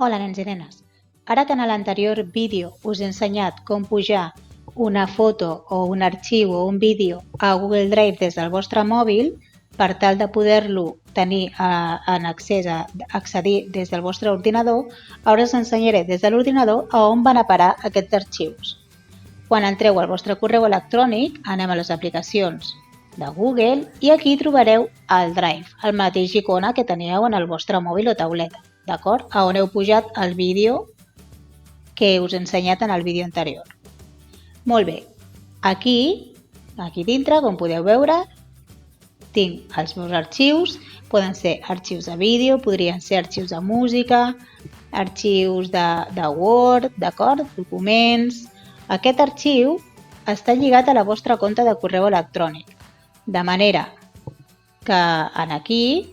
Hola nens i nenes, ara que en l'anterior vídeo us he ensenyat com pujar una foto o un arxiu o un vídeo a Google Drive des del vostre mòbil per tal de poder-lo tenir en accés a accedir des del vostre ordinador, ara us ensenyaré des de l'ordinador a on van a parar aquests arxius. Quan entreu al vostre correu electrònic, anem a les aplicacions de Google i aquí trobareu el Drive, el mateix icona que teníeu en el vostre mòbil o tauleta, d'acord? A on heu pujat el vídeo que us he ensenyat en el vídeo anterior. Molt bé, aquí dintre, com podeu veure, tinc els meus arxius, poden ser arxius de vídeo, podrien ser arxius de música, arxius de Word, d'acord? Documents. Aquest arxiu està lligat a la vostra compte de correu electrònic, de manera que aquí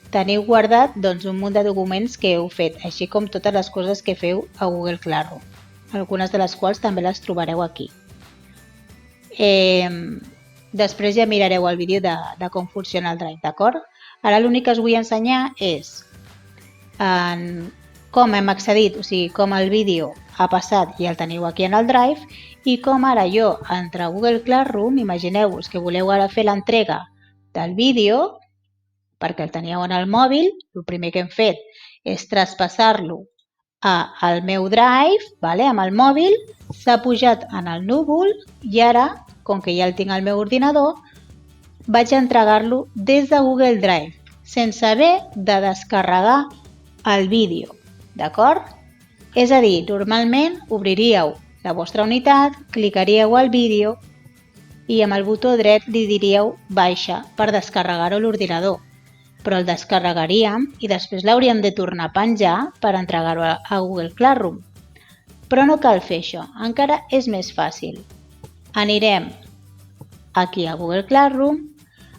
teniu guardat un munt de documents que heu fet, així com totes les coses que feu a Google Classroom, algunes de les quals també les trobareu aquí. Després ja mirareu el vídeo de com funciona el Drive, d'acord? Ara l'únic que us vull ensenyar és com hem accedit, o sigui, com el vídeo ha passat i el teniu aquí en el Drive i com ara jo, entre Google Classroom, imagineu-vos que voleu ara fer l'entrega del vídeo perquè el teníeu en el mòbil, el primer que hem fet és traspassar-lo al meu Drive, amb el mòbil, s'ha pujat en el núvol i ara, com que ja el tinc al meu ordinador, vaig a entregar-lo des de Google Drive, sense haver de descarregar el vídeo, d'acord? És a dir, normalment obriríeu la vostra unitat, clicaríeu al vídeo i amb el botó dret li diríeu baixa per descarregar-ho a l'ordinador, però el descarregaríem i després l'hauríem de tornar a penjar per entregar-ho a Google Classroom. Però no cal fer això, encara és més fàcil. Anirem aquí a Google Classroom,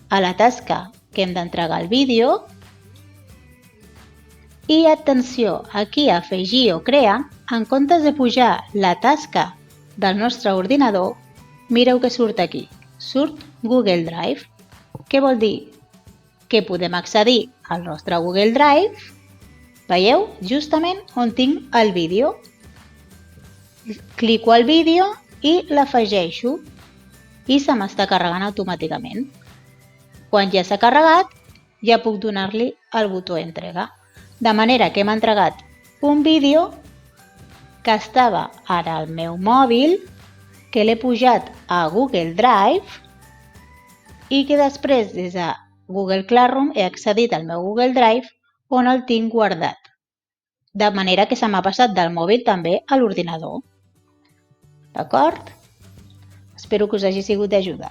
a la tasca que hem d'entregar el vídeo i atenció, aquí a afegir o crear, en comptes de pujar la tasca del nostre ordinador, mireu que surt aquí, surt Google Drive. Què vol dir? Que podem accedir al nostre Google Drive, veieu? Justament on tinc el vídeo. Clico al vídeo i l'afegeixo i se m'està carregant automàticament. Quan ja s'ha carregat, ja puc donar-li el botó entrega. De manera que hem entregat un vídeo que estava ara al meu mòbil, que l'he pujat a Google Drive i que després des de Google Classroom he accedit al meu Google Drive on el tinc guardat. De manera que se m'ha passat del mòbil també a l'ordinador. D'acord? Espero que us hagi sigut d'ajuda.